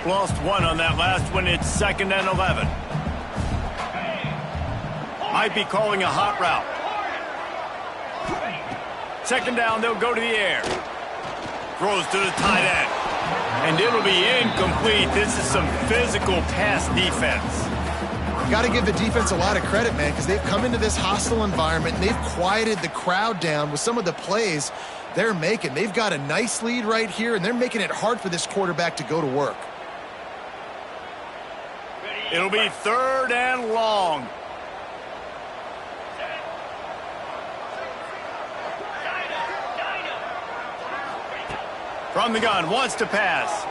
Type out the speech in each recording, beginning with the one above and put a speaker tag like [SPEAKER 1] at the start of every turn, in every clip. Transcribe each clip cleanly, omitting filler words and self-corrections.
[SPEAKER 1] Lost one on that last one. It's 2nd and 11. Might be calling a hot route. 2nd down, they'll go to the air. Throws to the tight end. And it'll be incomplete. This is some physical pass defense.
[SPEAKER 2] Got to give the defense a lot of credit, man, because they've come into this hostile environment and they've quieted the crowd down with some of the plays they're making. They've got a nice lead right here, and they're making it hard for this quarterback to go to work.
[SPEAKER 1] It'll be 3rd and long. From the gun, wants to pass.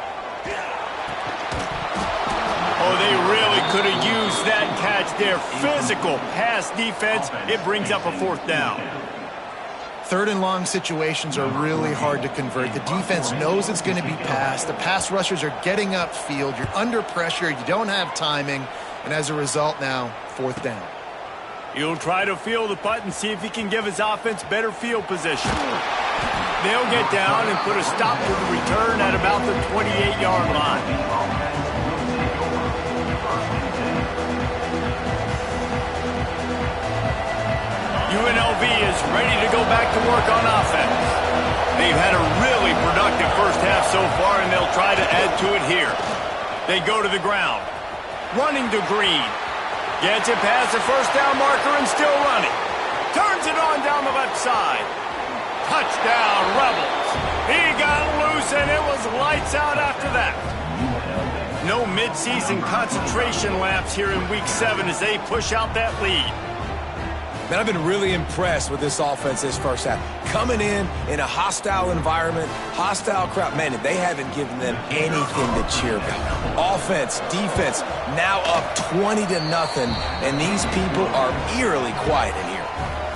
[SPEAKER 1] Oh, they really could have used that catch there. Physical pass defense. It brings up a 4th down.
[SPEAKER 2] 3rd and long situations are really hard to convert. The defense knows it's going to be passed. The pass rushers are getting upfield. You're under pressure. You don't have timing. And as a result now, 4th down.
[SPEAKER 1] He'll try to field the punt and see if he can give his offense better field position. They'll get down and put a stop to the return at about the 28-yard line. UNLV is ready to go back to work on offense. They've had a really productive first half so far, and they'll try to add to it here. They go to the ground. Running to Green. Gets it past the 1st down marker and still running. Turns it on down the left side. Touchdown, Rebels. He got loose, and it was lights out after that. No midseason concentration laps here in Week 7 as they push out that lead.
[SPEAKER 3] Man, I've been really impressed with this offense this first half. Coming in a hostile environment, hostile crowd. Man, they haven't given them anything to cheer about. Offense, defense, now up 20-0, and these people are eerily quiet in here.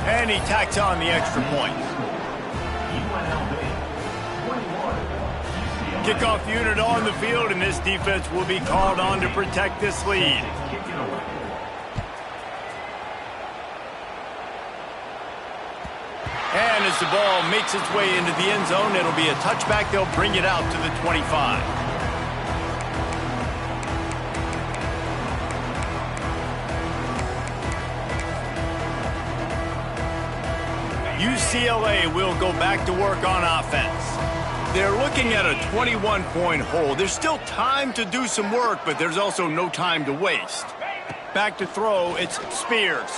[SPEAKER 1] And he tacks on the extra point. Kickoff unit on the field, and this defense will be called on to protect this lead. And as the ball makes its way into the end zone, it'll be a touchback. They'll bring it out to the 25. UCLA will go back to work on offense. They're looking at a 21-point hole. There's still time to do some work, but there's also no time to waste. Back to throw, it's Spears.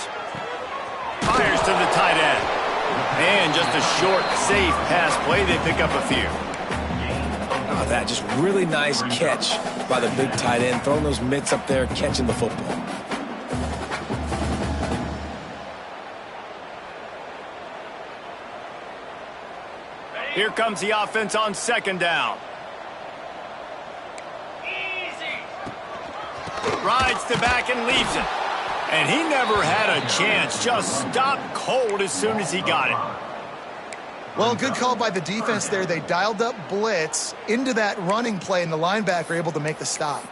[SPEAKER 1] Fires to the tight end. And just a short, safe pass play. They pick up a few.
[SPEAKER 3] Oh, that just really nice catch by the big tight end. Throwing those mitts up there, catching the football.
[SPEAKER 1] Here comes the offense on 2nd down. Rides to back and leaves it. And he never had a chance. Just stopped cold as soon as he got it.
[SPEAKER 2] Well, good call by the defense there. They dialed up blitz into that running play, and the linebacker able to make the stop.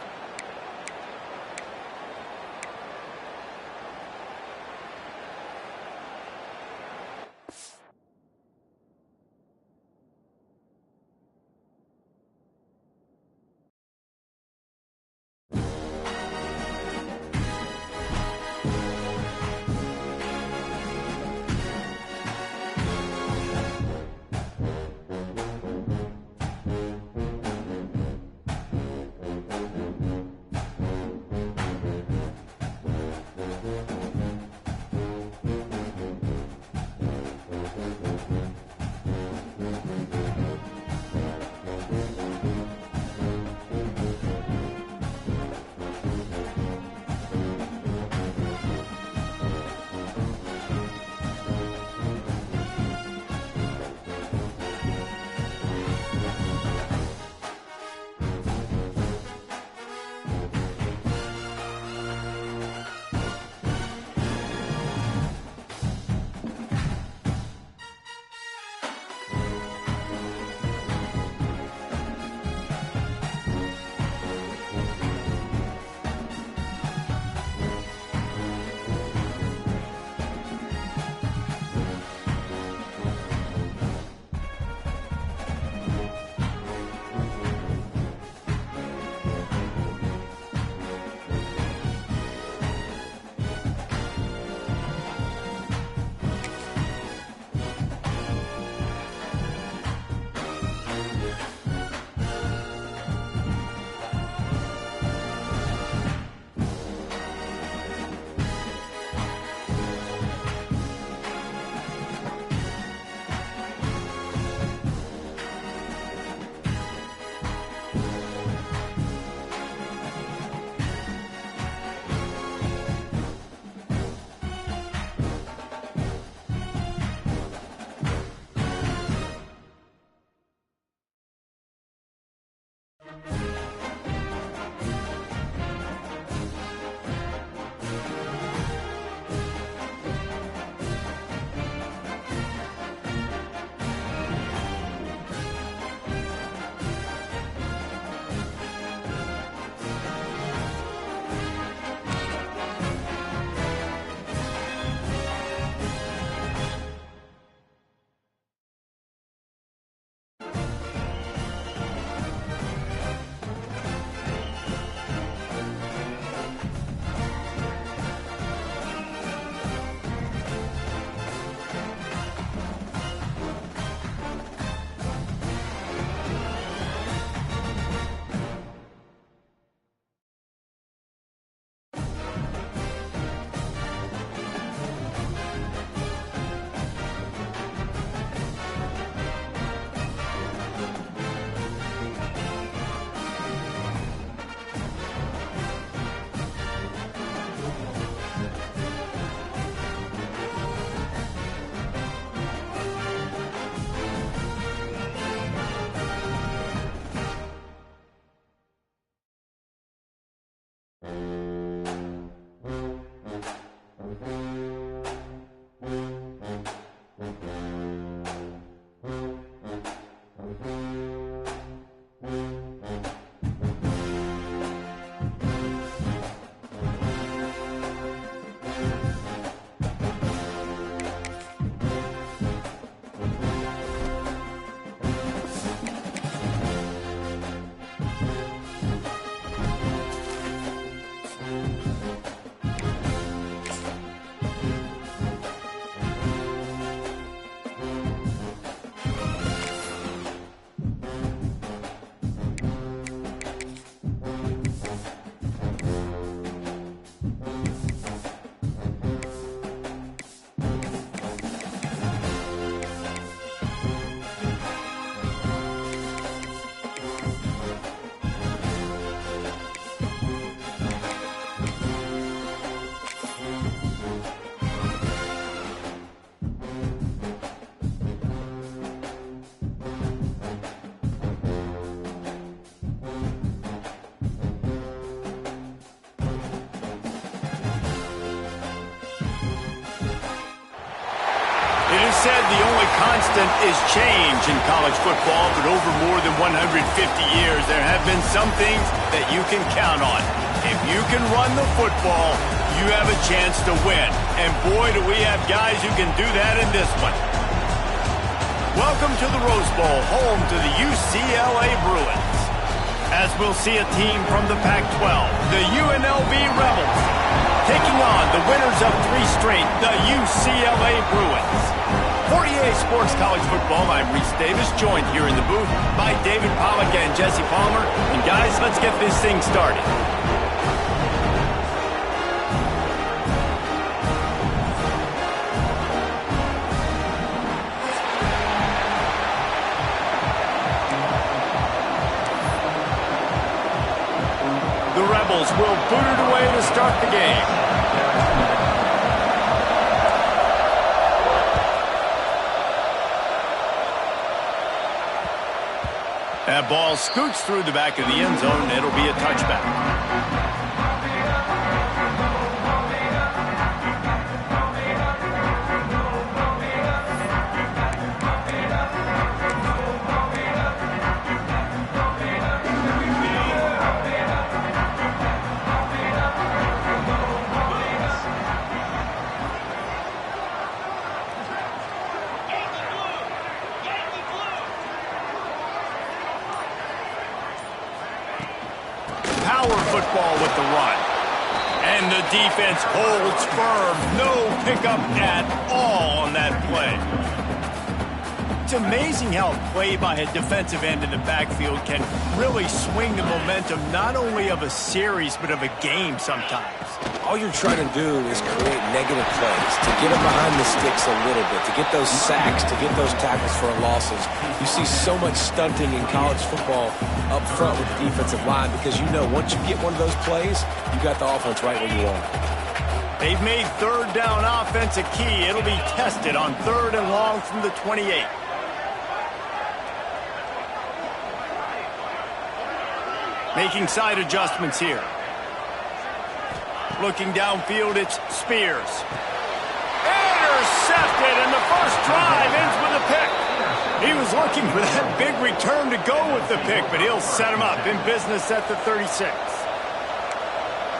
[SPEAKER 1] It is said the only constant is change in college football, but over more than 150 years, there have been some things that you can count on. If you can run the football, you have a chance to win. And boy, do we have guys who can do that in this one. Welcome to the Rose Bowl, home to the UCLA Bruins. As we'll see a team from the Pac-12, the UNLV Rebels, taking on the winners of 3 straight, the UCLA Bruins. 48 Sports College Football, I'm Reese Davis, joined here in the booth by David Pollack and Jesse Palmer. And guys, let's get this thing started. The Rebels will boot it away to start the game. That ball scoots through the back of the end zone. It'll be a touchback. Power football with the run. And the defense holds firm. No pickup at all on that play. It's amazing how a play by a defensive end in the backfield can really swing the momentum not only of a series but of a game sometimes.
[SPEAKER 3] All you're trying to do is create negative plays, to get them behind the sticks a little bit, to get those sacks, to get those tackles for losses. You see so much stunting in college football up front with the defensive line because you know once you get one of those plays, you got the offense right where you want it.
[SPEAKER 1] They've made third down offense a key. It'll be tested on 3rd and long from the 28. Making side adjustments here. Looking downfield, it's Spears. Intercepted, and the first drive ends with a pick. He was looking for that big return to go with the pick, but he'll set him up in business at the 36.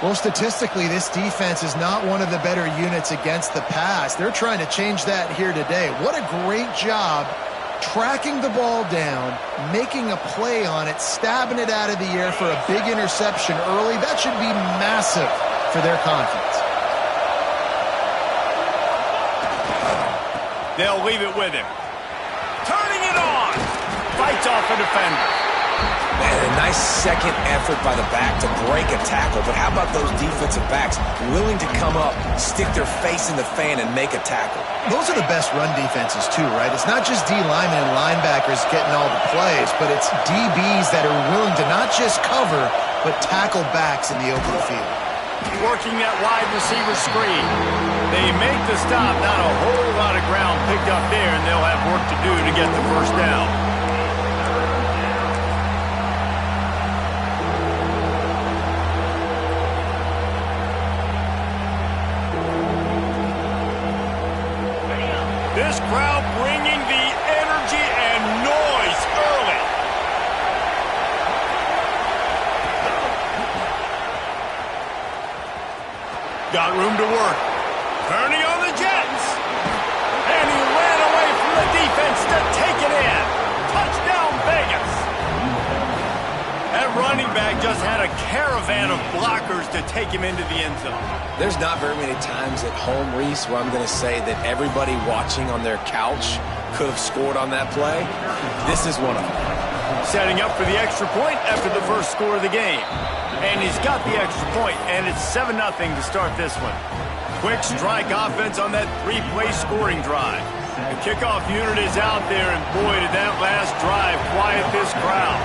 [SPEAKER 2] Well, statistically, this defense is not one of the better units against the pass. They're trying to change that here today. What a great job tracking the ball down, making a play on it, stabbing it out of the air for a big interception early. That should be massive for their confidence.
[SPEAKER 1] They'll leave it with him. Turning it on. Fights off a defender.
[SPEAKER 3] Man, a nice second effort by the back to break a tackle, but how about those defensive backs willing to come up, stick their face in the fan, and make a tackle?
[SPEAKER 2] Those are the best run defenses too, right? It's not just D linemen and linebackers getting all the plays, but it's DBs that are willing to not just cover, but tackle backs in the open field.
[SPEAKER 1] Working that wide receiver screen. They make the stop, not a whole lot of ground picked up there, and they'll have work to do to get the first down. Got room to work. Turning on the Jets. And he ran away from the defense to take it in. Touchdown, Vegas. That running back just had a caravan of blockers to take him into the end zone.
[SPEAKER 3] There's not very many times at home, Reese, where I'm going to say that everybody watching on their couch could have scored on that play. This is one of them.
[SPEAKER 1] Setting up for the extra point after the first score of the game. And he's got the extra point, and it's 7-0 to start this one. Quick strike offense on that three-play scoring drive. The kickoff unit is out there, and boy, did that last drive quiet this crowd.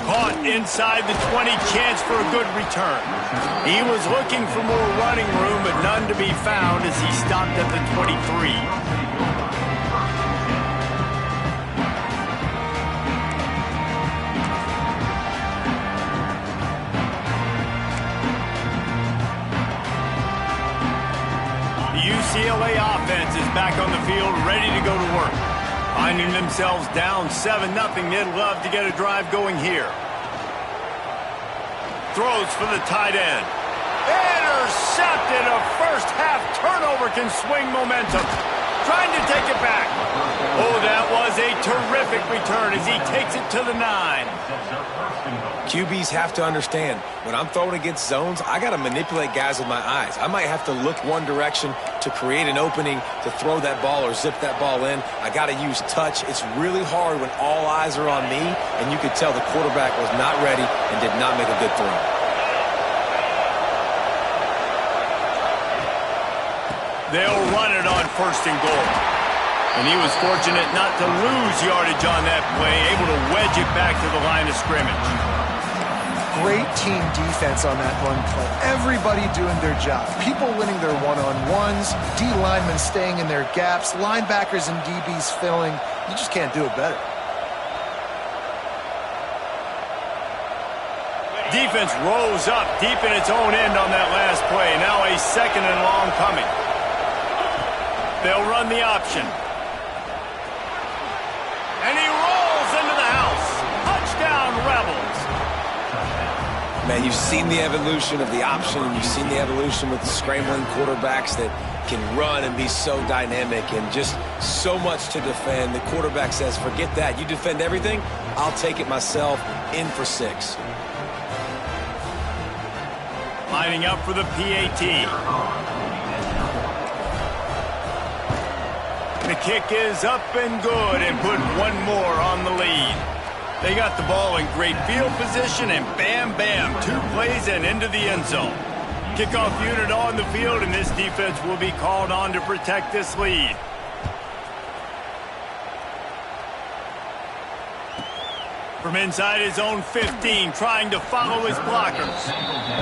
[SPEAKER 1] Caught inside the 20, chance for a good return. He was looking for more running room, but none to be found as he stopped at the 23. UCLA offense is back on the field, ready to go to work. Finding themselves down 7-0, they'd love to get a drive going here. Throws for the tight end. Intercepted. A first-half turnover can swing momentum. Trying to take it back. Oh, that was a terrific return as he takes it to the 9.
[SPEAKER 3] QBs have to understand, when I'm throwing against zones, I got to manipulate guys with my eyes. I might have to look one direction to create an opening to throw that ball or zip that ball in. I got to use touch. It's really hard when all eyes are on me, and you could tell the quarterback was not ready and did not make a good throw.
[SPEAKER 1] They'll run it on 1st and goal. And he was fortunate not to lose yardage on that play, able to wedge it back to the line of scrimmage.
[SPEAKER 2] Great team defense on that run play. Everybody doing their job. People winning their one-on-ones, D linemen staying in their gaps, linebackers and DBs filling. You just can't do it better.
[SPEAKER 1] Defense rose up deep in its own end on that last play. Now a 2nd and long coming. They'll run the option. And he rolls into the house. Touchdown, Rebels.
[SPEAKER 3] Man, you've seen the evolution of the option, and you've seen the evolution with the scrambling quarterbacks that can run and be so dynamic and just so much to defend. The quarterback says, forget that. You defend everything, I'll take it myself. In for 6.
[SPEAKER 1] Lining up for the PAT. The kick is up and good and put one more on the lead. They got the ball in great field position and bam, bam, 2 plays and into the end zone. Kickoff unit on the field, and this defense will be called on to protect this lead. From inside his own 15, trying to follow his blockers.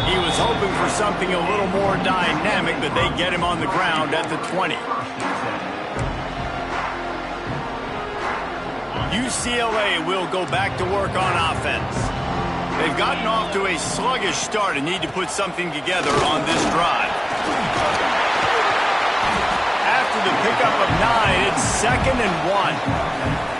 [SPEAKER 1] He was hoping for something a little more dynamic, but they get him on the ground at the 20. UCLA will go back to work on offense. They've gotten off to a sluggish start and need to put something together on this drive. After the pickup of 9, it's 2nd and 1.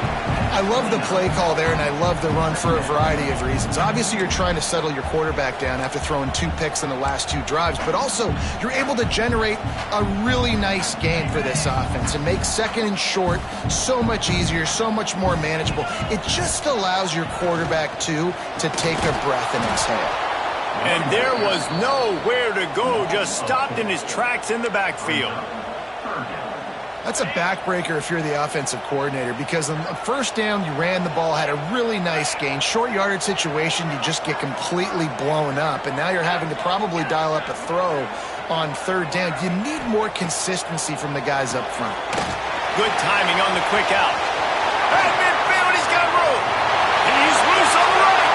[SPEAKER 2] I love the play call there, and I love the run for a variety of reasons. Obviously, you're trying to settle your quarterback down after throwing 2 picks in the last 2 drives, but also you're able to generate a really nice game for this offense and make 2nd and short so much easier, so much more manageable. It just allows your quarterback, too, to take a breath and exhale.
[SPEAKER 1] And there was nowhere to go, just stopped in his tracks in the backfield.
[SPEAKER 2] That's a backbreaker if you're the offensive coordinator, because on the first down, you ran the ball, had a really nice gain. Short yardage situation, you just get completely blown up, and now you're having to probably dial up a throw on 3rd down. You need more consistency from the guys up front.
[SPEAKER 1] Good timing on the quick out. At midfield, he's got room. And he's loose on the right.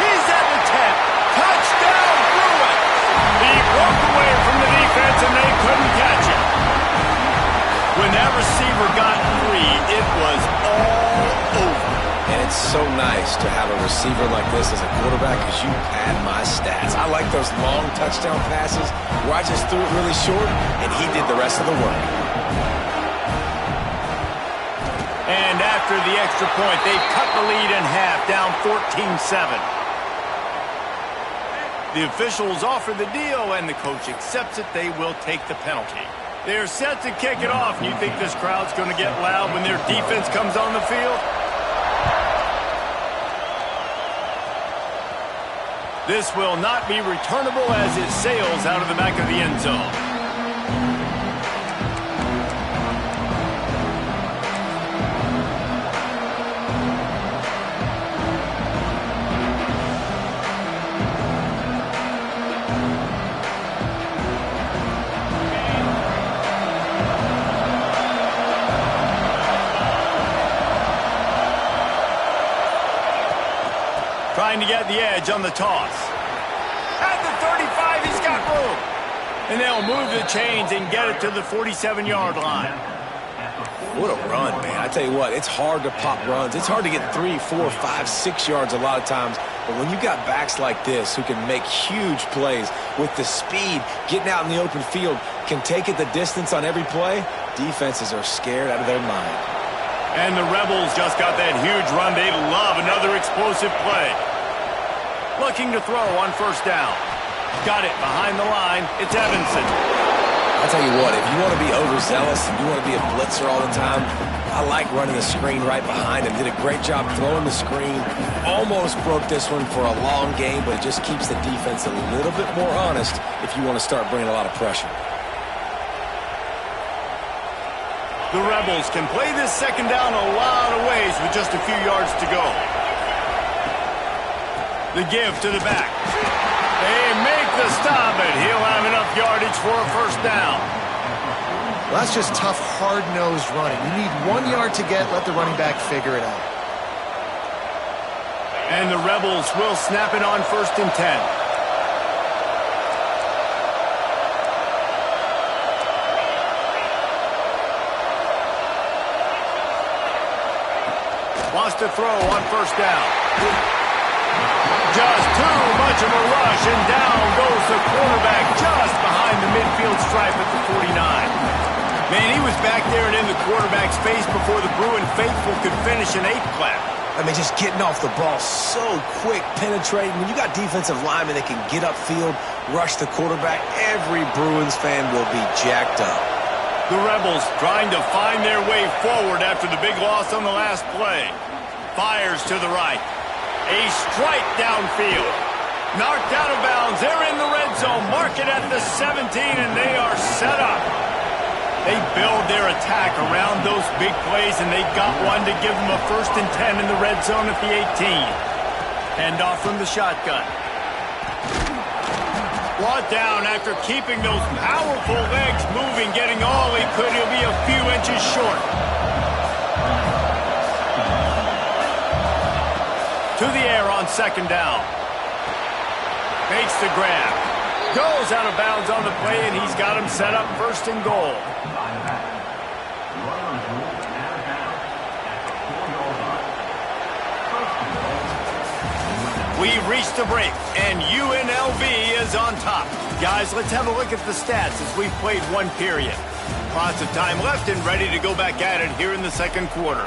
[SPEAKER 1] He's at the 10. Touchdown, Bruins. He broke away from the defense, and they couldn't catch him. When that receiver got free, it was all over.
[SPEAKER 3] And it's so nice to have a receiver like this as a quarterback because you pad my stats. I like those long touchdown passes where I just threw it really short and he did the rest of the work.
[SPEAKER 1] And after the extra point. They've cut the lead in half, down 14-7. The officials offer the deal, and the coach accepts it. They will take the penalty. They're set to kick it off. You think this crowd's going to get loud when their defense comes on the field? This will not be returnable as it sails out of the back of the end zone. Trying to get the edge on the toss. At the 35, he's got room. And they'll move the chains and get it to the 47-yard line.
[SPEAKER 3] What a run, man. I tell you what, it's hard to pop runs. It's hard to get 3, 4, 5, 6 yards a lot of times. But when you got backs like this who can make huge plays with the speed, getting out in the open field, can take it the distance on every play, defenses are scared out of their mind.
[SPEAKER 1] And the Rebels just got that huge run. They love another explosive play. Looking to throw on first down. Got it behind the line. It's Evanson.
[SPEAKER 3] I'll tell you what, if you want to be overzealous and you want to be a blitzer all the time, I like running the screen right behind him. Did a great job throwing the screen. Almost broke this one for a long game, but it just keeps the defense a little bit more honest if you want to start bringing a lot of pressure.
[SPEAKER 1] The Rebels can play this second down a lot of ways with just a few yards to go. The give to the back. They make the stop, and he'll have enough yardage for a first down.
[SPEAKER 2] Well, that's just tough, hard-nosed running. You need 1 yard to get, let the running back figure it out.
[SPEAKER 1] And the Rebels will snap it on 1st and 10. Wants to throw on first down. Just too much of a rush, and down goes the quarterback just behind the midfield stripe at the 49. Man, he was back there and in the quarterback's face before the Bruin faithful could finish an 8 clap.
[SPEAKER 3] I mean, just getting off the ball so quick, penetrating. When you got defensive linemen that can get upfield, rush the quarterback, every Bruins fan will be jacked up.
[SPEAKER 1] The Rebels trying to find their way forward after the big loss on the last play. Fires to the right. A strike downfield. Knocked out of bounds. They're in the red zone. Mark it at the 17, and they are set up. They build their attack around those big plays, and they got one to give them a 1st and 10 in the red zone at the 18. Hand off from the shotgun. Brought down after keeping those powerful legs moving, getting all he could. He'll be a few inches short. To the air on 2nd down. Makes the grab. Goes out of bounds on the play, and he's got him set up 1st and goal. We've reached the break, and UNLV is on top. Guys, let's have a look at the stats as we've played 1 period. Lots of time left and ready to go back at it here in the 2nd quarter.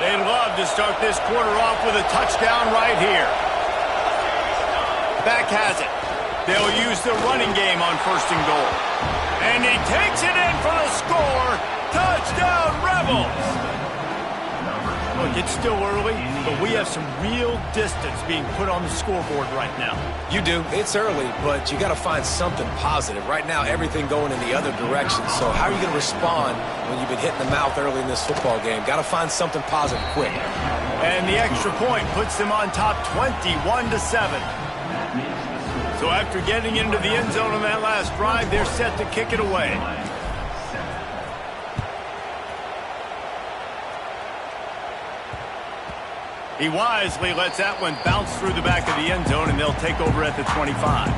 [SPEAKER 1] They'd love to start this quarter off with a touchdown right here. Back has it. They'll use the running game on 1st and goal. And he takes it in for the score. Touchdown, Rebels! Look, it's still early, but we have some real distance being put on the scoreboard right now.
[SPEAKER 3] You do. It's early, but you got to find something positive. Right now, everything going in the other direction. So how are you going to respond when you've been hit in the mouth early in this football game? Got to find something positive quick.
[SPEAKER 1] And the extra point puts them on top 21-7. So after getting into the end zone on that last drive, they're set to kick it away. He wisely lets that one bounce through the back of the end zone, and they'll take over at the 25.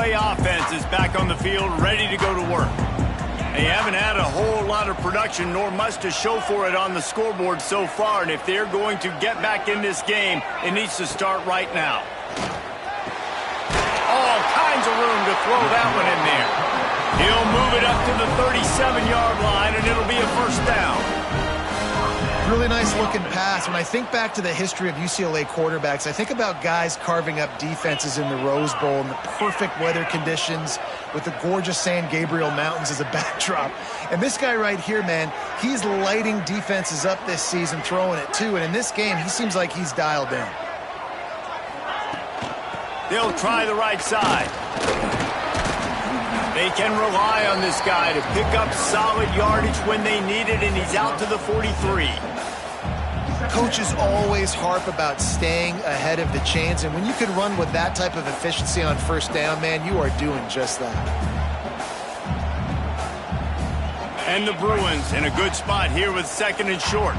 [SPEAKER 1] UCLA offense is back on the field, ready to go to work. They haven't had a whole lot of production, nor much to show for it on the scoreboard so far, and if they're going to get back in this game, it needs to start right now. All kinds of room to throw that one in there. He'll move it up to the 37-yard line, and it'll be a first down.
[SPEAKER 2] Really nice looking pass. When I think back to the history of UCLA quarterbacks, I think about guys carving up defenses in the Rose Bowl in the perfect weather conditions with the gorgeous San Gabriel Mountains as a backdrop. And this guy right here, man, he's lighting defenses up this season, throwing it too. And in this game, he seems like he's dialed in.
[SPEAKER 1] They'll try the right side. They can rely on this guy to pick up solid yardage when they need it, and he's out to the 43.
[SPEAKER 2] Coaches always harp about staying ahead of the chains, and when you can run with that type of efficiency on first down, man, you are doing just that.
[SPEAKER 1] And the Bruins in a good spot here with second and short.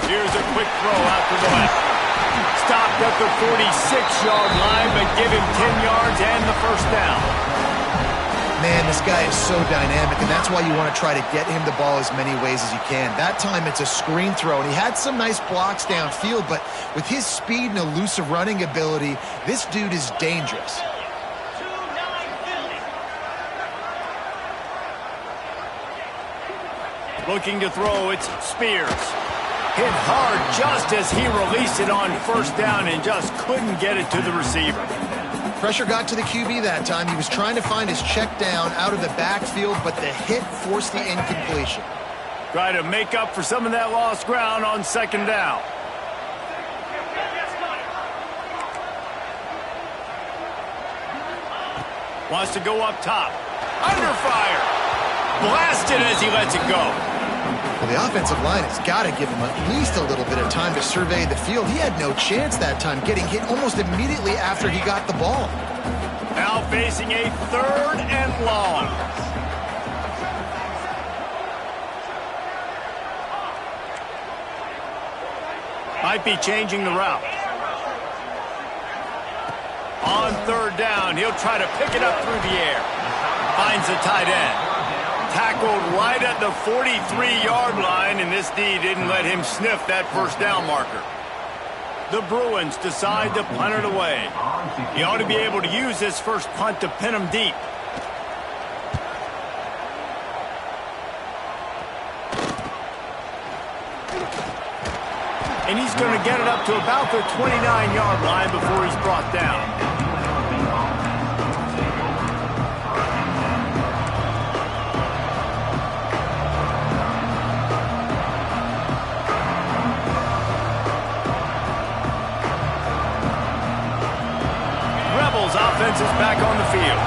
[SPEAKER 1] Here's a quick throw out to the left. Stopped at the 46-yard line, but give him 10 yards and the first down.
[SPEAKER 2] Man, this guy is so dynamic, and that's why you want to try to get him the ball as many ways as you can. That time it's a screen throw, and he had some nice blocks downfield, but with his speed and elusive running ability, this dude is dangerous.
[SPEAKER 1] Looking to throw, it's Spears. Hit hard just as he released it on first down and just couldn't get it to the receiver.
[SPEAKER 2] Pressure got to the QB that time. He was trying to find his check down out of the backfield, but the hit forced the incompletion.
[SPEAKER 1] Try to make up for some of that lost ground on second down. Wants to go up top. Under fire. Blasted as he lets it go.
[SPEAKER 2] Well, the offensive line has got to give him at least a little bit of time to survey the field. He had no chance that time, getting hit almost immediately after he got the ball.
[SPEAKER 1] Now facing a third and long. Might be changing the route. On third down, he'll try to pick it up through the air. Finds the tight end. Tackled right at the 43-yard line, and this D didn't let him sniff that first down marker. The Bruins decide to punt it away. He ought to be able to use this first punt to pin him deep. And he's going to get it up to about the 29-yard line before he's brought down. Rebels offense is back on the field.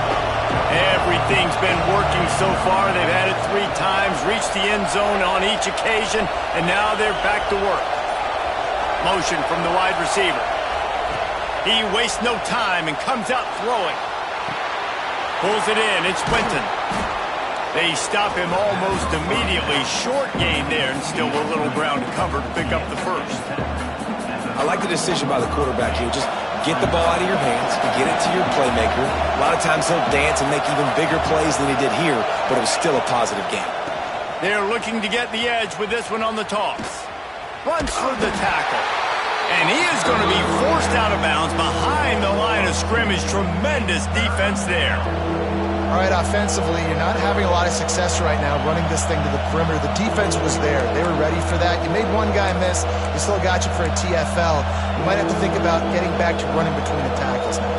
[SPEAKER 1] Everything's been working so far. They've had it 3 times, reached the end zone on each occasion, and now they're back to work. Motion from the wide receiver. He wastes no time and comes out throwing. Pulls it in. It's Winton. They stop him almost immediately. Short gain there, and still a little ground to cover to pick up the first.
[SPEAKER 3] I like the decision by the quarterback here. Just get the ball out of your hands, get it to your playmaker. A lot of times he'll dance and make even bigger plays than he did here, but it was still a positive game.
[SPEAKER 1] They're looking to get the edge with this one on the toss. Runs for the tackle. And he is going to be forced out of bounds behind the line of scrimmage. Tremendous defense there.
[SPEAKER 2] All right, offensively, you're not having a lot of success right now running this thing to the perimeter. The defense was there. They were ready for that. You made one guy miss. He still got you for a TFL. You might have to think about getting back to running between the tackles now.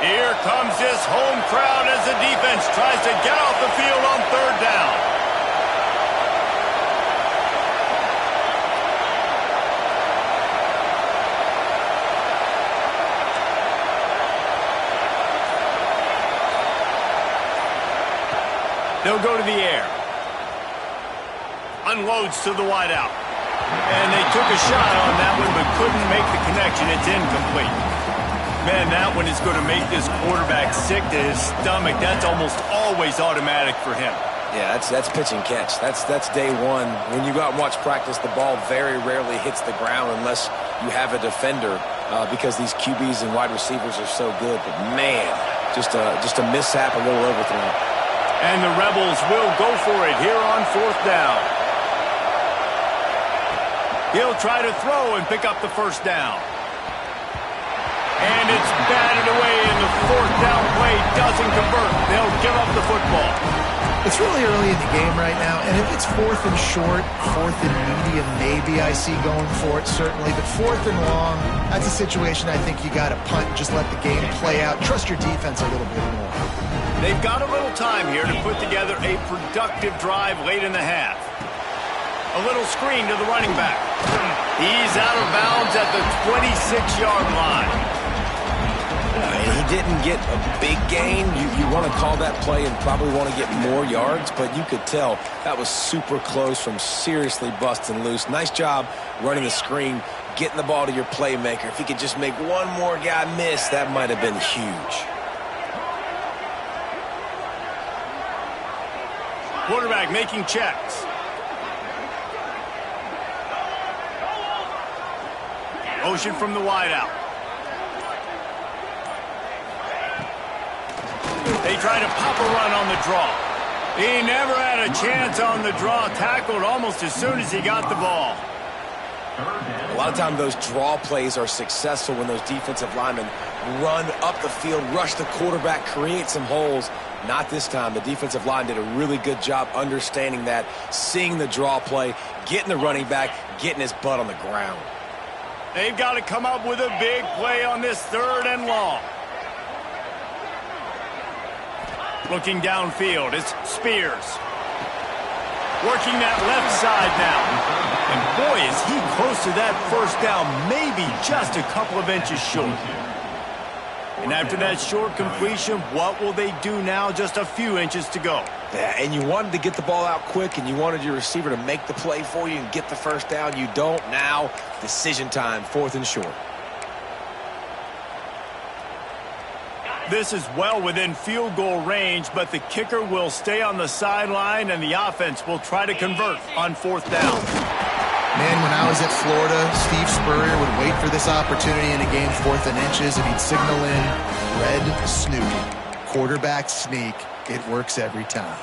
[SPEAKER 1] Here comes this home crowd as the defense tries to get off the field on third down. They'll go to the air. Unloads to the wideout. And they took a shot on that one, but couldn't make the connection. It's incomplete. Man, that one is going to make this quarterback sick to his stomach. That's almost always automatic for him.
[SPEAKER 3] Yeah, that's pitch and catch. That's day one. When you go out and watch practice, the ball very rarely hits the ground unless you have a defender because these QBs and wide receivers are so good. But, man, just a mishap, a little overthrow.
[SPEAKER 1] And the Rebels will go for it here on 4th down. He'll try to throw and pick up the first down. And it's batted away, and the 4th down play doesn't convert. They'll give up the football.
[SPEAKER 2] It's really early in the game right now, and if it's 4th and short, 4th and medium, maybe I see going for it, certainly. But 4th and long, that's a situation I think you got to punt and just let the game play out. Trust your defense a little bit more.
[SPEAKER 1] They've got a little time here to put together a productive drive late in the half. A little screen to the running back. He's out of bounds at the 26-yard line.
[SPEAKER 3] He didn't get a big gain. You want to call that play and probably want to get more yards, but you could tell that was super close from seriously busting loose. Nice job running the screen, getting the ball to your playmaker. If he could just make one more guy miss, that might have been huge.
[SPEAKER 1] Quarterback making checks. Motion from the wideout. They try to pop a run on the draw. He never had a chance on the draw. Tackled almost as soon as he got the ball.
[SPEAKER 3] A lot of times those draw plays are successful when those defensive linemen run up the field, rush the quarterback, create some holes. Not this time. The defensive line did a really good job understanding that, seeing the draw play, getting the running back, getting his butt on the ground.
[SPEAKER 1] They've got to come up with a big play on this 3rd and long. Looking downfield, it's Spears. Working that left side now. And boy, is he close to that first down, maybe just a couple of inches short. And after that short completion, what will they do now? Just a few inches to go.
[SPEAKER 3] Yeah, and you wanted to get the ball out quick, and you wanted your receiver to make the play for you and get the first down. You don't now. Decision time, 4th and short.
[SPEAKER 1] This is well within field goal range, but the kicker will stay on the sideline, and the offense will try to convert on 4th down.
[SPEAKER 2] Man, when I was at Florida, Steve Spurrier would wait for this opportunity in a game 4th and inches, and he'd signal in red snoopy. Quarterback sneak. It works every time.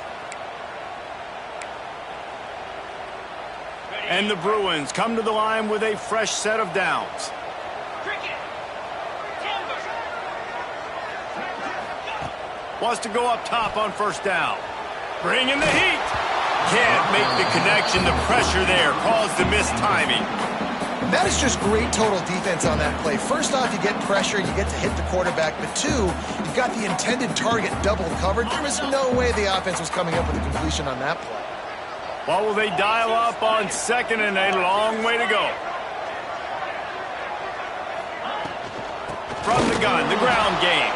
[SPEAKER 1] And the Bruins come to the line with a fresh set of downs. Wants to go up top on 1st down. Bringing the heat. Can't make the connection. The pressure there caused the missed timing.
[SPEAKER 2] That is just great total defense on that play. First off, you get pressure, you get to hit the quarterback. But 2, you've got the intended target double covered. There was no way the offense was coming up with a completion on that play.
[SPEAKER 1] What will they dial up on 2nd and a long way to go? From the gun, the ground game.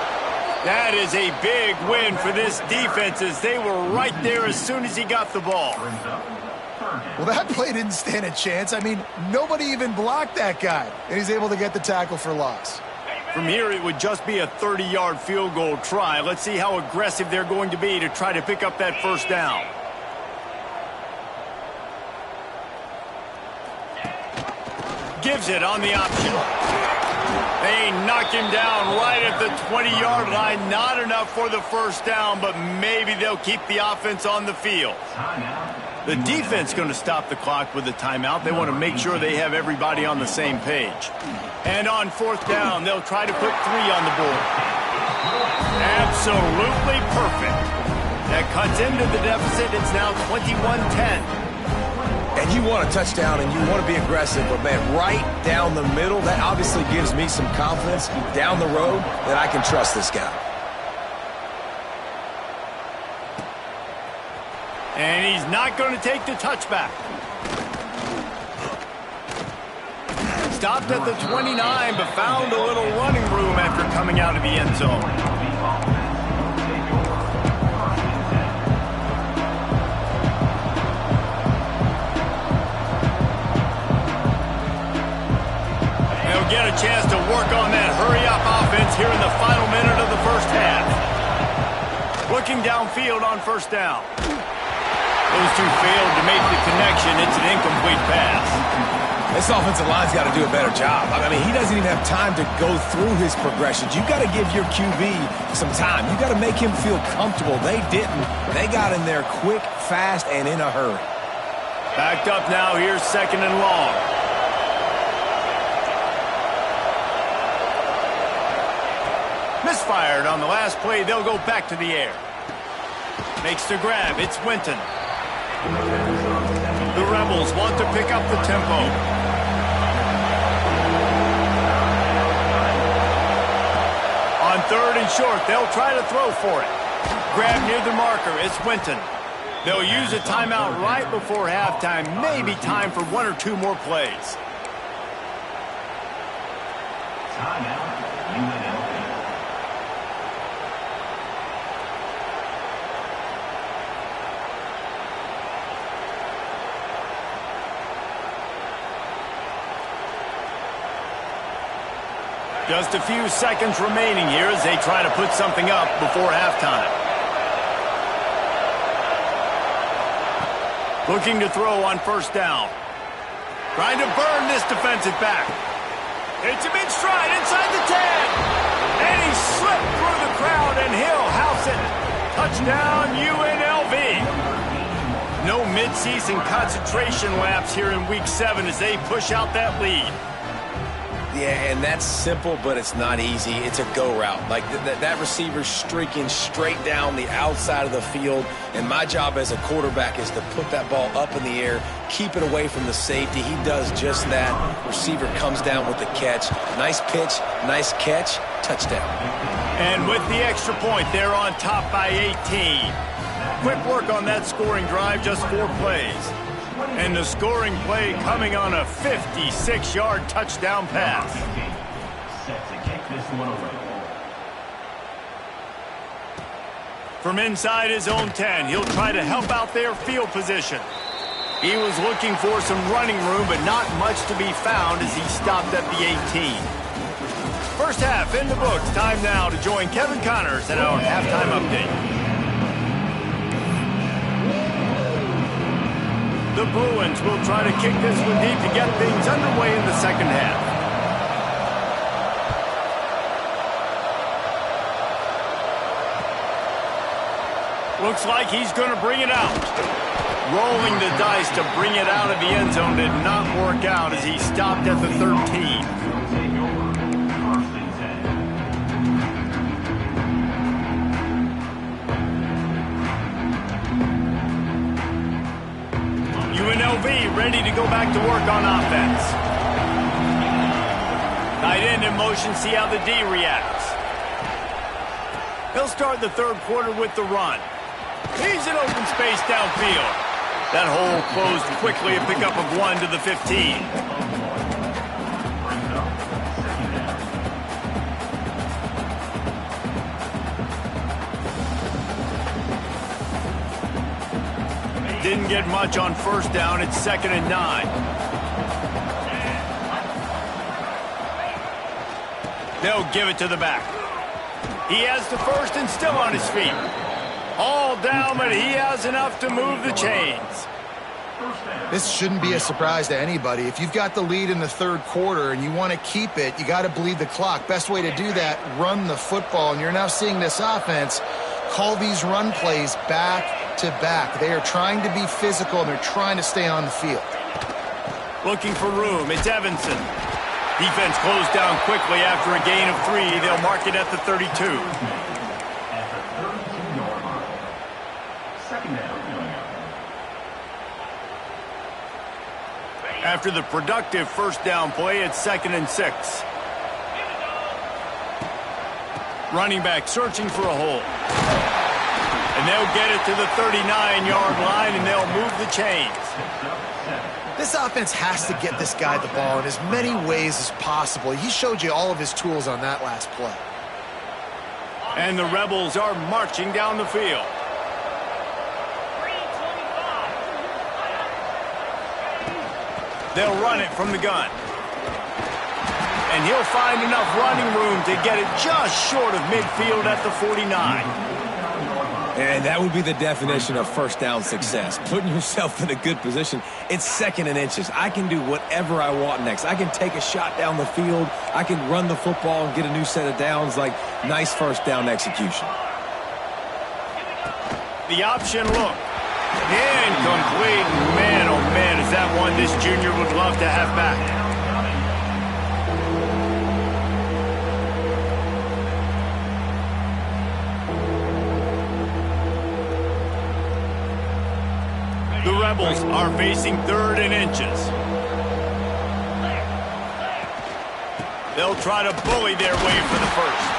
[SPEAKER 1] That is a big win for this defense as they were right there as soon as he got the ball.
[SPEAKER 2] Well, that play didn't stand a chance. I mean, nobody even blocked that guy, and he's able to get the tackle for loss.
[SPEAKER 1] From here, it would just be a 30-yard field goal try. Let's see how aggressive they're going to be to try to pick up that first down. Gives it on the option. They knock him down right at the 20-yard line. Not enough for the first down, but maybe they'll keep the offense on the field. The defense going to stop the clock with a timeout. They want to make sure they have everybody on the same page. And on 4th down, they'll try to put 3 on the board. Absolutely perfect. That cuts into the deficit. It's now 21-10.
[SPEAKER 3] And you want a touchdown and you want to be aggressive, but man, right down the middle, that obviously gives me some confidence down the road that I can trust this guy.
[SPEAKER 1] And he's not going to take the touchback. Stopped at the 29, but found a little running room after coming out of the end zone. Get a chance to work on that hurry-up offense here in the final minute of the first half. Looking downfield on 1st down. Those two failed to make the connection. It's an incomplete pass.
[SPEAKER 3] This offensive line's got to do a better job. I mean, he doesn't even have time to go through his progressions. You got to give your QB some time. You got to make him feel comfortable. They didn't. They got in there quick, fast, and in a hurry.
[SPEAKER 1] Backed up now. Here's 2nd and long. Misfired on the last play. They'll go back to the air. Makes the grab. It's Winton. The Rebels want to pick up the tempo. On 3rd and short, they'll try to throw for it. Grab near the marker. It's Winton. They'll use a timeout right before halftime. Maybe time for 1 or 2 more plays. Just a few seconds remaining here as they try to put something up before halftime. Looking to throw on 1st down. Trying to burn this defensive back. Hits him in stride inside the 10. And he slipped through the crowd and he'll house it. Touchdown UNLV. No midseason concentration lapse here in Week 7 as they push out that lead.
[SPEAKER 3] Yeah, and that's simple, but it's not easy. It's a go route. Like, that receiver's streaking straight down the outside of the field, and my job as a quarterback is to put that ball up in the air, keep it away from the safety. He does just that. Receiver comes down with the catch. Nice pitch, nice catch, touchdown.
[SPEAKER 1] And with the extra point, they're on top by 18. Quick work on that scoring drive, just 4 plays. And the scoring play coming on a 56-yard touchdown pass. From inside his own 10, he'll try to help out their field position. He was looking for some running room, but not much to be found as he stopped at the 18. First half in the books. Time now to join Kevin Connors at our halftime update. The Bruins will try to kick this one deep to get things underway in the 2nd half. Looks like he's going to bring it out. Rolling the dice to bring it out of the end zone did not work out as he stopped at the 13. UNLV ready to go back to work on offense. Tight end in motion, see how the D reacts. He'll start the 3rd quarter with the run. He's in open space downfield. That hole closed quickly, a pickup of 1 to the 15. Didn't get much on 1st down. It's 2nd and 9. They'll give it to the back. He has the 1st and still on his feet. All down, but he has enough to move the chains.
[SPEAKER 2] This shouldn't be a surprise to anybody. If you've got the lead in the 3rd quarter and you want to keep it, you got to bleed the clock. Best way to do that, run the football. And you're now seeing this offense call these run plays back to back. They are trying to be physical, and they're trying to stay on the field.
[SPEAKER 1] Looking for room. It's Evanson. Defense closed down quickly after a gain of 3. They'll mark it at the 32. After the productive 1st down play, it's 2nd and 6. Running back searching for a hole. And they'll get it to the 39-yard line, and they'll move the chains.
[SPEAKER 2] This offense has to get this guy the ball in as many ways as possible. He showed you all of his tools on that last play.
[SPEAKER 1] And the Rebels are marching down the field. They'll run it from the gun. And he'll find enough running room to get it just short of midfield at the 49.
[SPEAKER 3] And that would be the definition of first down success, putting yourself in a good position. It's 2nd and inches. I can do whatever I want next. I can take a shot down the field. I can run the football and get a new set of downs. Like, nice first down execution.
[SPEAKER 1] The option look. Incomplete. Man, oh man, is that one this junior would love to have back. The Rebels are facing 3rd and inches. They'll try to bully their way for the first.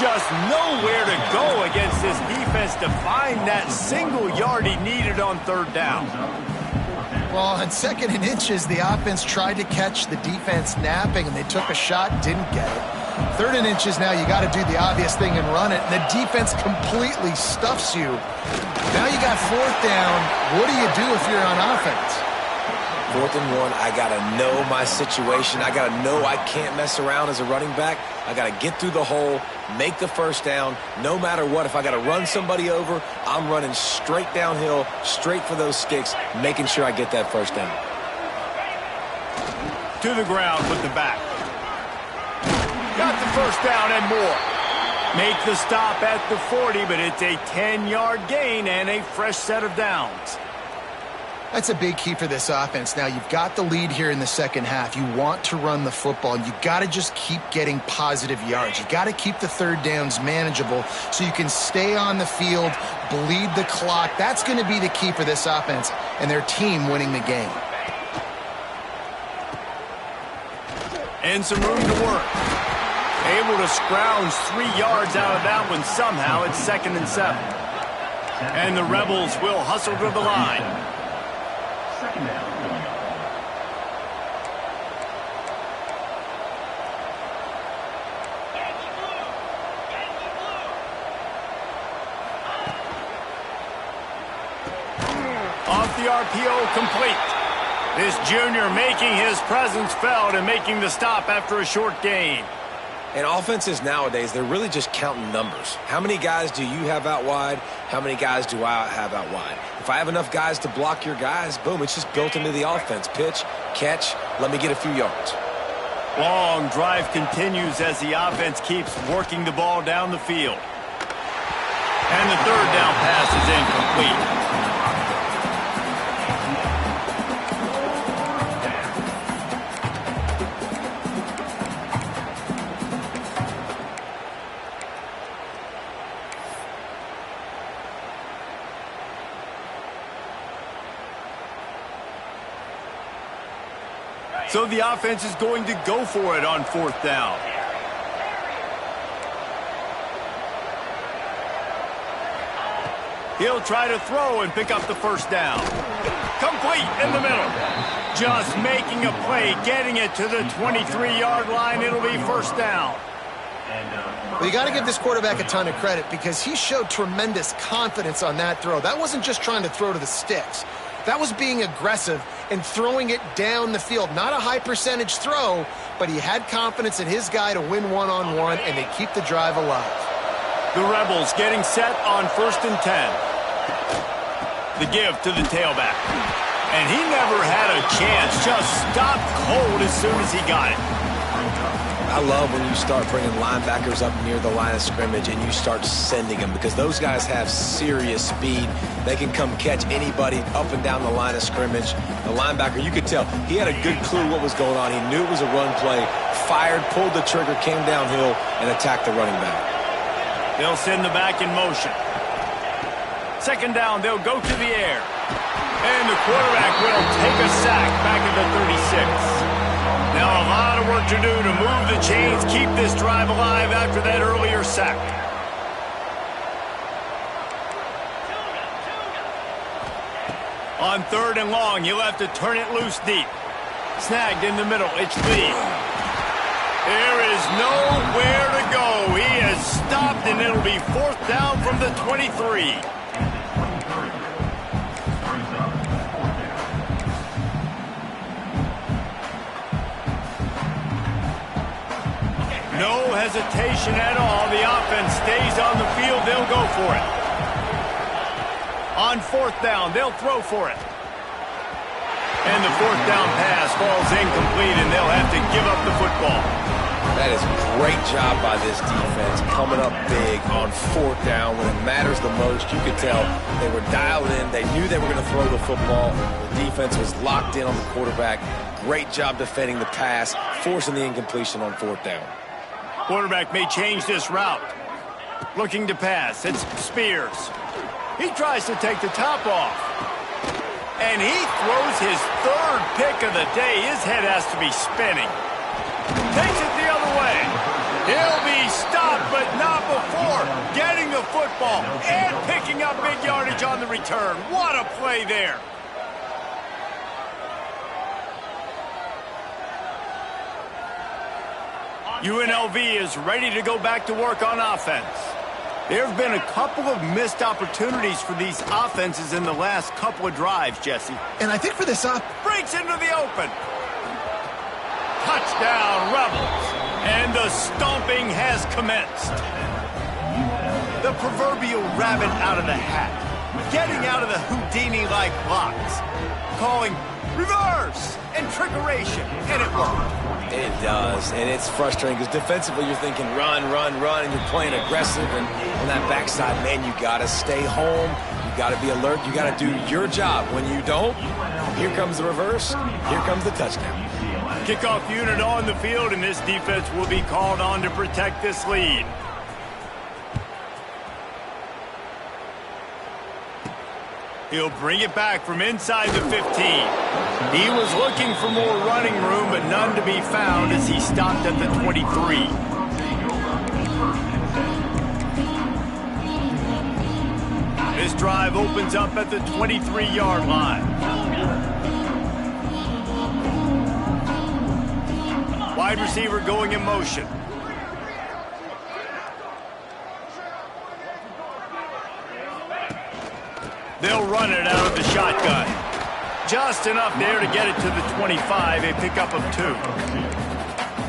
[SPEAKER 1] Just nowhere to go against this defense to find that single yard he needed on 3rd down.
[SPEAKER 2] Well, on 2nd and inches, the offense tried to catch the defense napping, and they took a shot, didn't get it. 3rd and inches now, you got to do the obvious thing and run it, and the defense completely stuffs you. Now you got 4th down. What do you do if you're on offense?
[SPEAKER 3] 4th and 1, I got to know my situation. I got to know I can't mess around as a running back. I got to get through the hole, make the first down. No matter what, if I got to run somebody over, I'm running straight downhill, straight for those sticks, making sure I get that first down.
[SPEAKER 1] To the ground with the back. Got the first down and more. Make the stop at the 40, but it's a 10-yard gain and a fresh set of downs.
[SPEAKER 2] That's a big key for this offense. Now, you've got the lead here in the second half. You want to run the football, and you got to just keep getting positive yards. You got to keep the 3rd downs manageable so you can stay on the field, bleed the clock. That's going to be the key for this offense and their team winning the game.
[SPEAKER 1] And some room to work. Able to scrounge 3 yards out of that one somehow. It's 2nd and 7. And the Rebels will hustle to the line. Off the RPO, complete. This junior making his presence felt and making the stop after a short gain.
[SPEAKER 3] And offenses nowadays, they're really just counting numbers. How many guys do you have out wide? How many guys do I have out wide? If I have enough guys to block your guys, boom, it's just built into the offense. Pitch, catch, let me get a few yards.
[SPEAKER 1] Long drive continues as the offense keeps working the ball down the field. And the 3rd down pass is incomplete. So the offense is going to go for it on 4th down. He'll try to throw and pick up the first down. Complete in the middle. Just making a play, getting it to the 23-yard line. It'll be first down.
[SPEAKER 2] Well, you got to give this quarterback a ton of credit because he showed tremendous confidence on that throw. That wasn't just trying to throw to the sticks. That was being aggressive and throwing it down the field. Not a high percentage throw, but he had confidence in his guy to win one-on-one, and they keep the drive alive.
[SPEAKER 1] The Rebels getting set on 1st and 10. The give to the tailback. And he never had a chance. Just stopped cold as soon as he got it.
[SPEAKER 3] I love when you start bringing linebackers up near the line of scrimmage and you start sending them because those guys have serious speed. They can come catch anybody up and down the line of scrimmage. The linebacker, you could tell, he had a good clue what was going on. He knew it was a run play, fired, pulled the trigger, came downhill, and attacked the running back.
[SPEAKER 1] They'll send the back in motion. 2nd down, they'll go to the air. And the quarterback will take a sack back at the 36. Now a lot of work to do to move the chains, keep this drive alive after that earlier sack. On 3rd and long, you'll have to turn it loose deep. Snagged in the middle, it's Lee. There is nowhere to go. He has stopped, and it'll be 4th down from the 23. No hesitation at all. The offense stays on the field. They'll go for it. On fourth down, they'll throw for it. And the fourth down pass falls incomplete, and they'll have to give up the football.
[SPEAKER 3] That is a great job by this defense, coming up big on fourth down when it matters the most. You could tell they were dialed in. They knew they were going to throw the football. The defense was locked in on the quarterback. Great job defending the pass, forcing the incompletion on fourth down.
[SPEAKER 1] Quarterback may change this route. Looking to pass. It's Spears. He tries to take the top off. And he throws his third pick of the day. His head has to be spinning. Takes it the other way. He'll be stopped, but not before getting the football and picking up big yardage on the return. What a play there. UNLV is ready to go back to work on offense. There have been a couple of missed opportunities for these offenses in the last couple of drives, Jesse.
[SPEAKER 2] And I think for this
[SPEAKER 1] breaks into the open. Touchdown, Rebels. And the stomping has commenced. The proverbial rabbit out of the hat. Getting out of the Houdini-like box. Calling reverse and trickeration. And it worked.
[SPEAKER 3] It does, and it's frustrating because defensively you're thinking run, run, run, and you're playing aggressive, and on that backside, man, you got to stay home. You got to be alert. You got to do your job. When you don't, here comes the reverse. Here comes the touchdown.
[SPEAKER 1] Kickoff unit on the field, and this defense will be called on to protect this lead. He'll bring it back from inside the 15. He was looking for more running room, but none to be found as he stopped at the 23. This drive opens up at the 23-yard line. Wide receiver going in motion. They'll run it out of the shotgun. Just enough there to get it to the 25, a pickup of 2.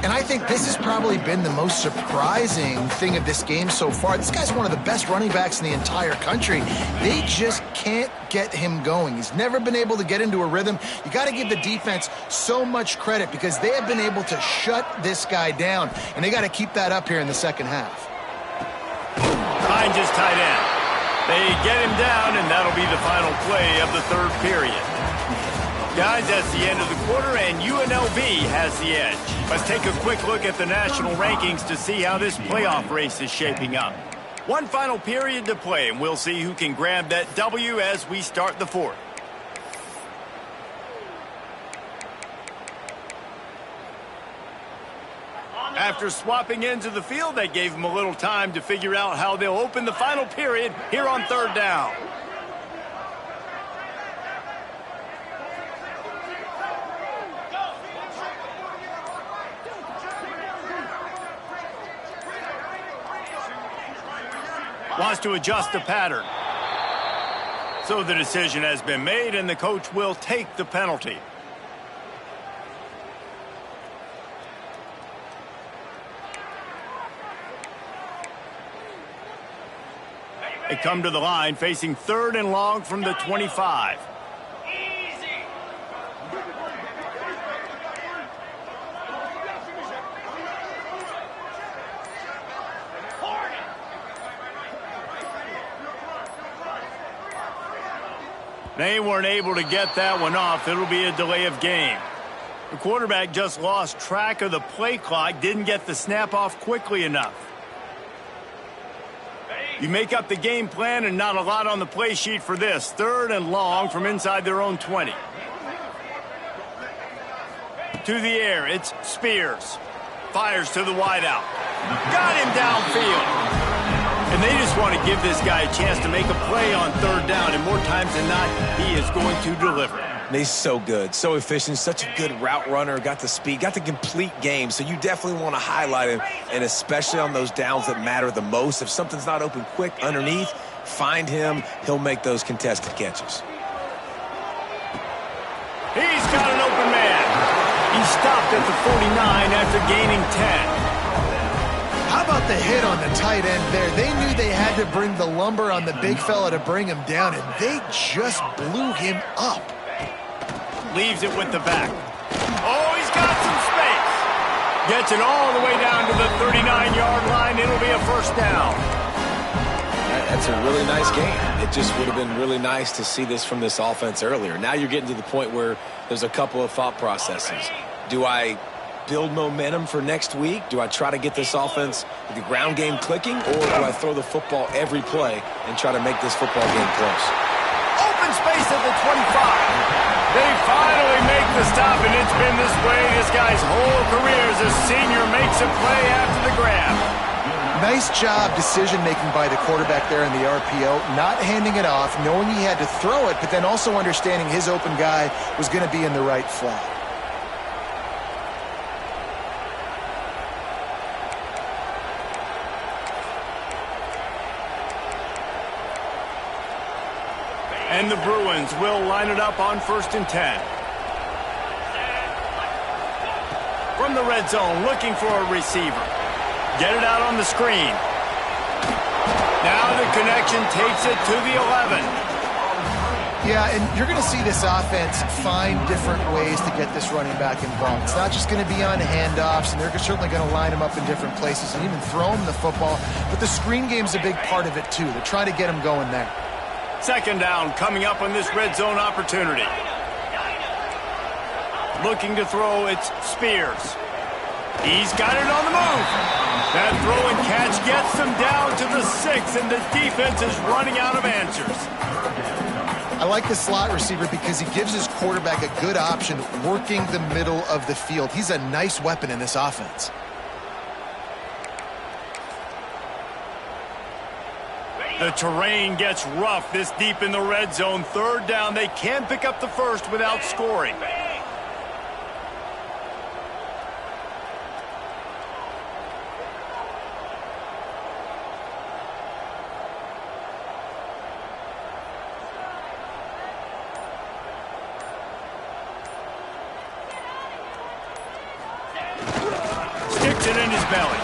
[SPEAKER 2] And I think this has probably been the most surprising thing of this game so far. This guy's one of the best running backs in the entire country. They just can't get him going. He's never been able to get into a rhythm. You got to give the defense so much credit because they have been able to shut this guy down, and they got to keep that up here in the second half.
[SPEAKER 1] Behind his tight end. They get him down, and that'll be the final play of the third period. Guys, that's the end of the quarter, and UNLV has the edge. Let's take a quick look at the national rankings to see how this playoff race is shaping up. One final period to play, and we'll see who can grab that W as we start the fourth. After swapping into the field, that gave them a little time to figure out how they'll open the final period here on third down. Wants to adjust the pattern. So the decision has been made, and the coach will take the penalty. They come to the line facing 3rd and long from the 25. They weren't able to get that one off. It'll be a delay of game. The quarterback just lost track of the play clock, didn't get the snap off quickly enough. You make up the game plan and not a lot on the play sheet for this. 3rd and long from inside their own 20. To the air, it's Spears. Fires to the wideout. Got him downfield. And they just want to give this guy a chance to make a play on 3rd down. And more times than not, he is going to deliver.
[SPEAKER 3] And he's so good, so efficient, such a good route runner, got the speed, got the complete game. So you definitely want to highlight him, and especially on those downs that matter the most. If something's not open quick underneath, find him. He'll make those contested catches.
[SPEAKER 1] He's got an open man. He stopped at the 49 after gaining 10.
[SPEAKER 2] How about the hit on the tight end there. They knew they had to bring the lumber on the big fella to bring him down, and they just blew him up.
[SPEAKER 1] Leaves it with the back. Oh, he's got some space. Gets it all the way down to the 39-yard line. It'll be a first down.
[SPEAKER 3] That's a really nice game. It just would have been really nice to see this from this offense earlier. Now you're getting to the point where there's a couple of thought processes. Do I build momentum for next week? Do I try to get this offense, the ground game clicking, or do I throw the football every play and try to make this football game close?
[SPEAKER 1] Open space at the 25. They finally make the stop, and it's been this way this guy's whole career as a senior makes a play after the grab.
[SPEAKER 2] Nice job decision-making by the quarterback there in the RPO, not handing it off, knowing he had to throw it, but then also understanding his open guy was going to be in the right flat.
[SPEAKER 1] And the Bruins will line it up on 1st and 10. From the red zone, looking for a receiver. Get it out on the screen. Now the connection takes it to the 11.
[SPEAKER 2] Yeah, and you're going to see this offense find different ways to get this running back involved. It's not just going to be on handoffs, and they're certainly going to line him up in different places and even throw him the football. But the screen game's a big part of it, too. They're trying to get him going there.
[SPEAKER 1] 2nd down coming up on this red zone opportunity. Looking to throw, it's Spears. He's got it on the move. That throw and catch gets them down to the 6, and the defense is running out of answers.
[SPEAKER 2] I like the slot receiver because he gives his quarterback a good option working the middle of the field. He's a nice weapon in this offense.
[SPEAKER 1] The terrain gets rough this deep in the red zone. 3rd down. They can pick up the first without scoring. Sticks it in his belly.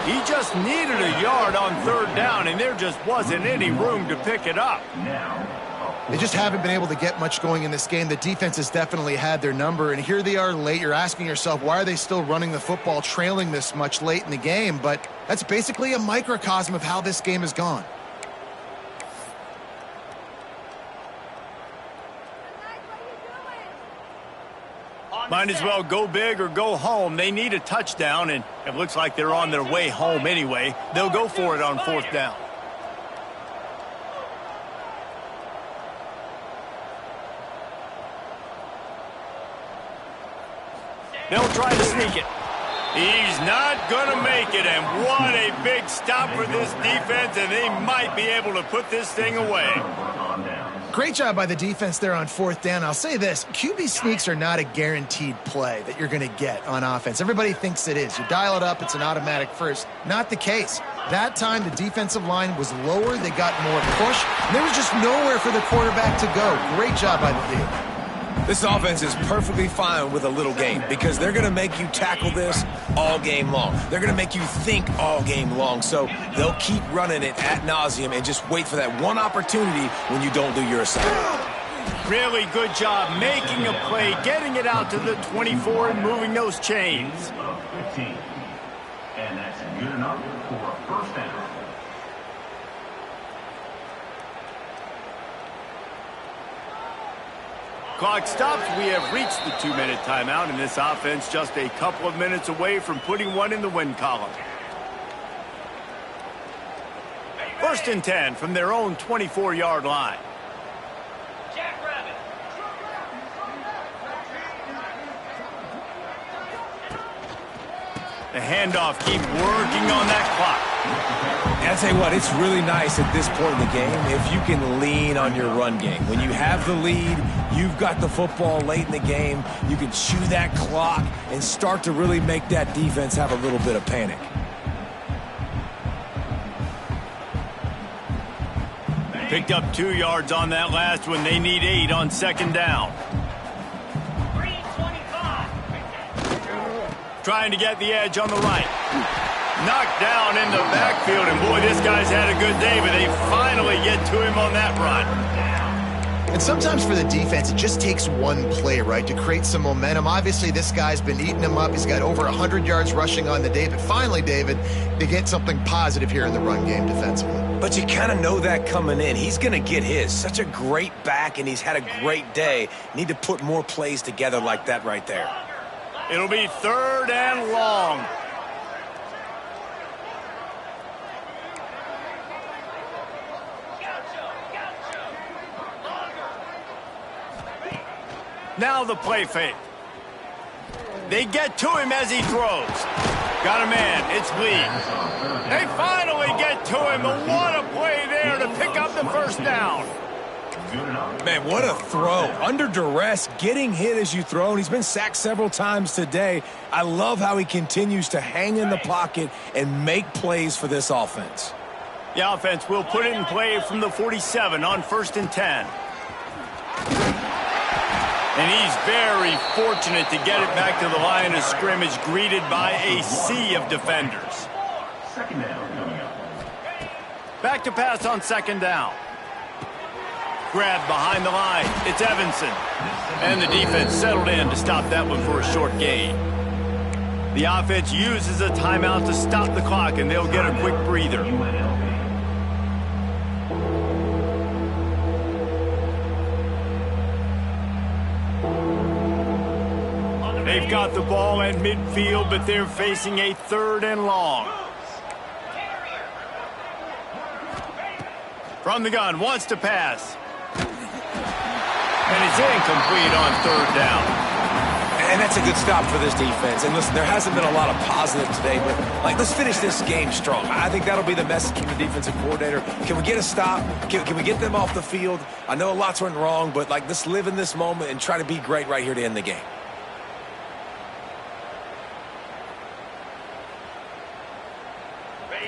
[SPEAKER 1] He just needed a yard on 3rd down, and there just wasn't any room to pick it up.
[SPEAKER 2] They just haven't been able to get much going in this game. The defense has definitely had their number, and here they are late. You're asking yourself, why are they still running the football, trailing this much late in the game? But that's basically a microcosm of how this game has gone.
[SPEAKER 1] Might as well go big or go home. They need a touchdown, and it looks like they're on their way home anyway. They'll go for it on 4th down. They'll try to sneak it. He's not going to make it, and what a big stop for this defense, and they might be able to put this thing away.
[SPEAKER 2] Great job by the defense there on 4th down. I'll say this, QB sneaks are not a guaranteed play that you're going to get on offense. Everybody thinks it is. You dial it up, it's an automatic first. Not the case. That time, the defensive line was lower. They got more push. And there was just nowhere for the quarterback to go. Great job by the D.
[SPEAKER 3] This offense is perfectly fine with a little game because they're going to make you tackle this all game long. They're going to make you think all game long. So they'll keep running it ad nauseum and just wait for that one opportunity when you don't do your assignment.
[SPEAKER 1] Really good job making a play, getting it out to the 24 and moving those chains.
[SPEAKER 4] 15. And that's good enough for a 1st down.
[SPEAKER 1] Clock stops. We have reached the 2-minute timeout, and this offense just a couple of minutes away from putting one in the win column. 1st and 10 from their own 24-yard line. The handoff, keep working on that clock.
[SPEAKER 3] And I tell you what, it's really nice at this point in the game if you can lean on your run game. When you have the lead, you've got the football late in the game, you can chew that clock and start to really make that defense have a little bit of panic.
[SPEAKER 1] Picked up 2 yards on that last one. They need 8 on 2nd down. Trying to get the edge on the right. Knocked down in the backfield, and boy, this guy's had a good day, but they finally get to him on that run.
[SPEAKER 2] And sometimes for the defense, it just takes one play, right, to create some momentum. Obviously, this guy's been eating them up. He's got over 100 yards rushing on the day. But finally, David, they get something positive here in the run game defensively.
[SPEAKER 3] But you kind of know that coming in. He's going to get his. Such a great back, and he's had a great day. Need to put more plays together like that right there.
[SPEAKER 1] It'll be 3rd and long. Now the play fake. They get to him as he throws. Got a man. It's Lee. They finally get to him. And what a play there to pick up the first down.
[SPEAKER 3] Man, what a throw. Under duress, getting hit as you throw. And he's been sacked several times today. I love how he continues to hang in the pocket and make plays for this offense.
[SPEAKER 1] The offense will put it in play from the 47 on 1st and 10. And he's very fortunate to get it back to the line of scrimmage, greeted by a sea of defenders.
[SPEAKER 4] Second down coming up.
[SPEAKER 1] Back to pass on 2nd down. Grab behind the line. It's Evanson. And the defense settled in to stop that one for a short gain. The offense uses a timeout to stop the clock, and they'll get a quick breather. They've got the ball at midfield, but they're facing a 3rd and long. From the gun, wants to pass. And it's incomplete on 3rd down.
[SPEAKER 3] And that's a good stop for this defense. And listen, there hasn't been a lot of positive today, but let's finish this game strong. I think that'll be the message from the defensive coordinator. Can we get a stop? Can we get them off the field? I know a lot's went wrong, but let's live in this moment and try to be great right here to end the game.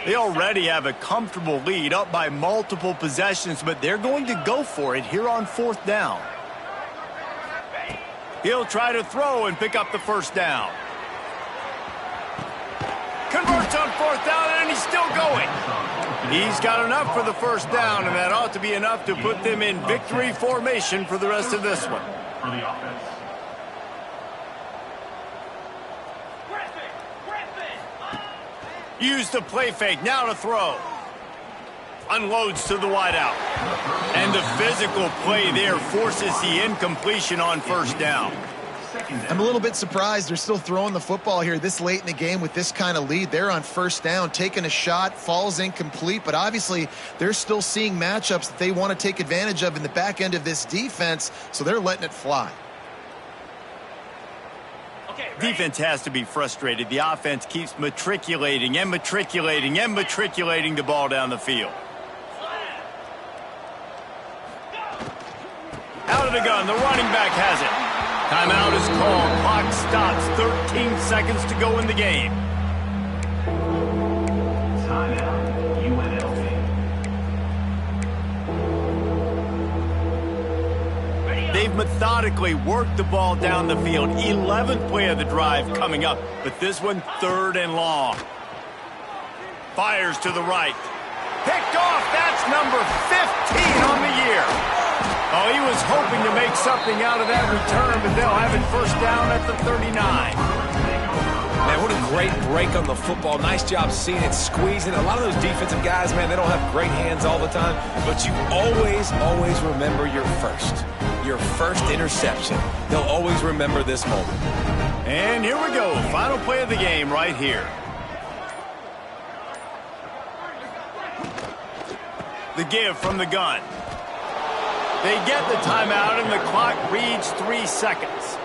[SPEAKER 1] They already have a comfortable lead, up by multiple possessions, but they're going to go for it here on 4th down. He'll try to throw and pick up the first down. Converts on 4th down, and he's still going. He's got enough for the first down, and that ought to be enough to put them in victory formation for the rest of this one.
[SPEAKER 4] For the offense.
[SPEAKER 1] Use the play fake, now to throw. Unloads to the wideout. And the physical play there forces the incompletion on 1st down.
[SPEAKER 2] I'm a little bit surprised they're still throwing the football here this late in the game with this kind of lead. They're on 1st down, taking a shot, falls incomplete, but obviously they're still seeing matchups that they want to take advantage of in the back end of this defense, so they're letting it fly.
[SPEAKER 1] Defense has to be frustrated. The offense keeps matriculating and matriculating and matriculating the ball down the field. Out of the gun, the running back has it. Timeout is called. Clock stops. 13 seconds to go in the game.
[SPEAKER 4] Timeout, UNLV.
[SPEAKER 1] They've methodically worked the ball down the field. 11th play of the drive coming up, but this one 3rd and long. Fires to the right. Picked off. That's number 15 on the year. Oh, he was hoping to make something out of that return, but they'll have it 1st down at the 39.
[SPEAKER 3] Man, what a great break on the football. Nice job seeing it, squeezing. A lot of those defensive guys, man, they don't have great hands all the time, but you always remember your first interception. They'll always remember this moment.
[SPEAKER 1] And here we go. Final play of the game right here. The give from the gun. They get the timeout, and the clock reads 3 seconds.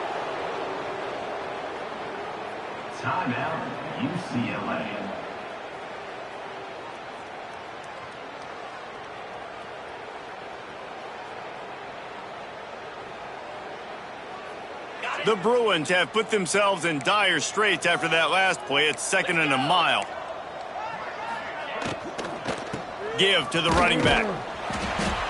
[SPEAKER 4] Timeout, UCLA.
[SPEAKER 1] The Bruins have put themselves in dire straits after that last play. It's 2nd and a mile. Give to the running back.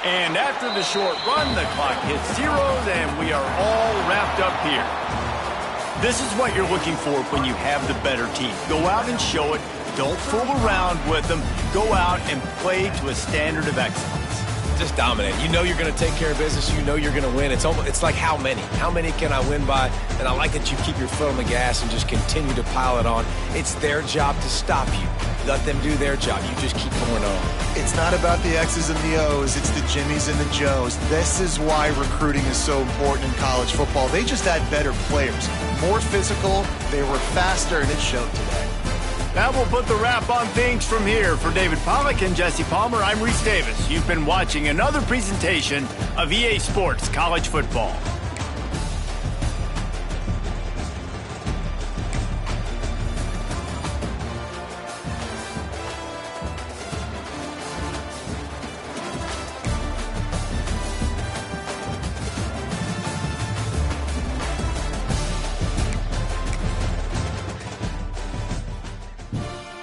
[SPEAKER 1] And after the short run, the clock hits zeros, and we are all wrapped up here. This is what you're looking for when you have the better team. Go out and show it. Don't fool around with them. Go out and play to a standard of excellence.
[SPEAKER 3] Just dominate. You know you're going to take care of business. You know you're going to win. It's like how many? How many can I win by? And I like that you keep your foot on the gas and just continue to pile it on. It's their job to stop you. Let them do their job. You just keep going on.
[SPEAKER 2] It's not about the X's and the O's. It's the Jimmies and the Joes. This is why recruiting is so important in college football. They just had better players. More physical. They were faster, and it showed today.
[SPEAKER 1] That will put the wrap on things from here. For David Pollack and Jesse Palmer, I'm Reese Davis. You've been watching another presentation of EA Sports College Football.